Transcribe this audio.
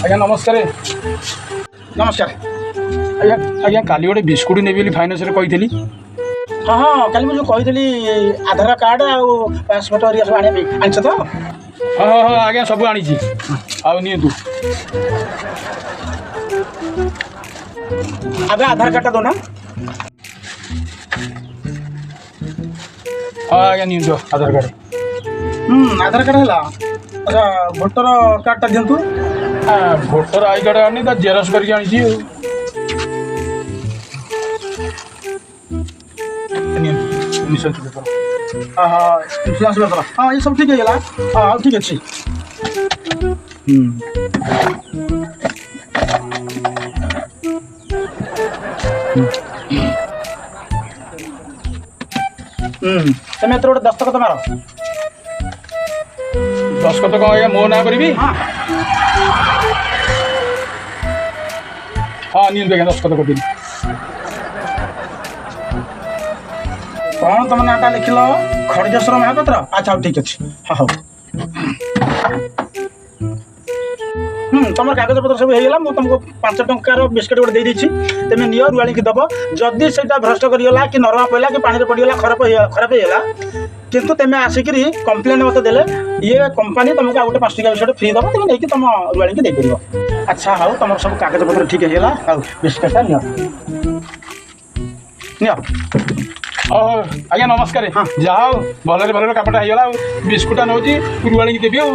ଆଜ୍ଞା ନମସ୍କାର। ନମସ୍କାର। ଆଜ୍ଞା ଆଜ୍ଞା କାଲି ଗୋଟେ ବିସ୍କୁଟ ନେବି ବୋଲି ଫାଇନାନ୍ସରେ କହିଥିଲି। ହଁ ହଁ କାଲି ମୁଁ ଯେଉଁ କହିଥିଲି ଆଧାର କାର୍ଡ଼ ଆଉ ପାସପୋର୍ଟ ହେରିକା ସବୁ ଆଣିବା ପାଇଁ ଆଣିଛ ତ? ହଁ ହଁ ହଁ ଆଜ୍ଞା ସବୁ ଆଣିଛି। ଆଉ ନିଅନ୍ତୁ। ଆବେ ଆଧାର କାର୍ଡ଼ଟା ଦଉନା। ହଁ ଆଜ୍ଞା ନିଅନ୍ତୁ ଆଧାର କାର୍ଡ଼। ଆଧାର କାର୍ଡ଼ ହେଲା। ଆଚ୍ଛା ଭୋଟର କାର୍ଡ଼ଟା ଦିଅନ୍ତୁ। ଭୋଟର ଆଇ କାର୍ଡ଼ ଆଣିନି, ତା ଜେରକ୍ସ କରିକି ଆଣିଛି ଆଉ। ନିଅନ୍ତୁ ଇନ୍ସୁରାନ୍ସ ପେପର। ଇନ୍ସୁରାନ୍ସ ପେପର ହଁ ଏ ସବୁ ଠିକ୍ ହେଇଗଲା। ଆଉ ଠିକ୍ ଅଛି। ତମେ ଏଥର ଗୋଟେ ଦସ୍ତଖତ ମାର। ଦସ୍ତଖତ କ'ଣ ଆଜ୍ଞା ମୋ ନାଁ କରିବି? ହଁ ହଁ ନିଅନ୍ତୁ ଆଜ୍ଞା ଦସ୍ତଖତ କରିଦେବି। କ'ଣ ତମ ନାଁଟା ଲେଖିଲ? ଖଡ଼ିକେଶ୍ୱର ମହାପାତ୍ର। ଆଚ୍ଛା ହଉ ଠିକ୍ ଅଛି। ହଉ ତମର କାଗଜପତ୍ର ସବୁ ହେଇଗଲା। ମୁଁ ତମକୁ 5 ଟଙ୍କାର ବିସ୍କୁଟ୍ ଗୋଟେ ଦେଇଦେଇଛି। ତମେ ନିଅ, ରୁଆଳିକି ଦେବ। ଯଦି ସେଇଟା ଭ୍ରଷ୍ଟ କରିଗଲା କି ନରମା ପଡ଼ିଲା କି ପାଣିରେ ପଡ଼ିଗଲା ଖରାପ ହେଇଗଲା, କିନ୍ତୁ ତମେ ଆସିକିରି କମ୍ପ୍ଲେନ୍ ମୋତେ ଦେଲେ ଇଏ କମ୍ପାନୀ ତମକୁ ଆଉ ଗୋଟେ 5 ଟଙ୍କା ବିସ୍କୁଟ୍ ଫ୍ରି ଦେବ। ତମେ ନେଇକି ତମ ରୁଆଳିକି ଦେଇପାରିବ। ଆଚ୍ଛା ହଉ ତମର ସବୁ କାଗଜପତ୍ର ଠିକ୍ ହେଇଗଲା। ଆଉ ବିସ୍କୁଟ୍ଟା ନିଅ ନିଅ। ହଉ ଆଜ୍ଞା ନମସ୍କାର। ଯାହା ହଉ ଭଲରେ ଭଲରେ କାମଟା ହେଇଗଲା। ଆଉ ବିସ୍କୁଟଟା ନେଉଛି ରୁଆଳିକି ଦେବି ଆଉ।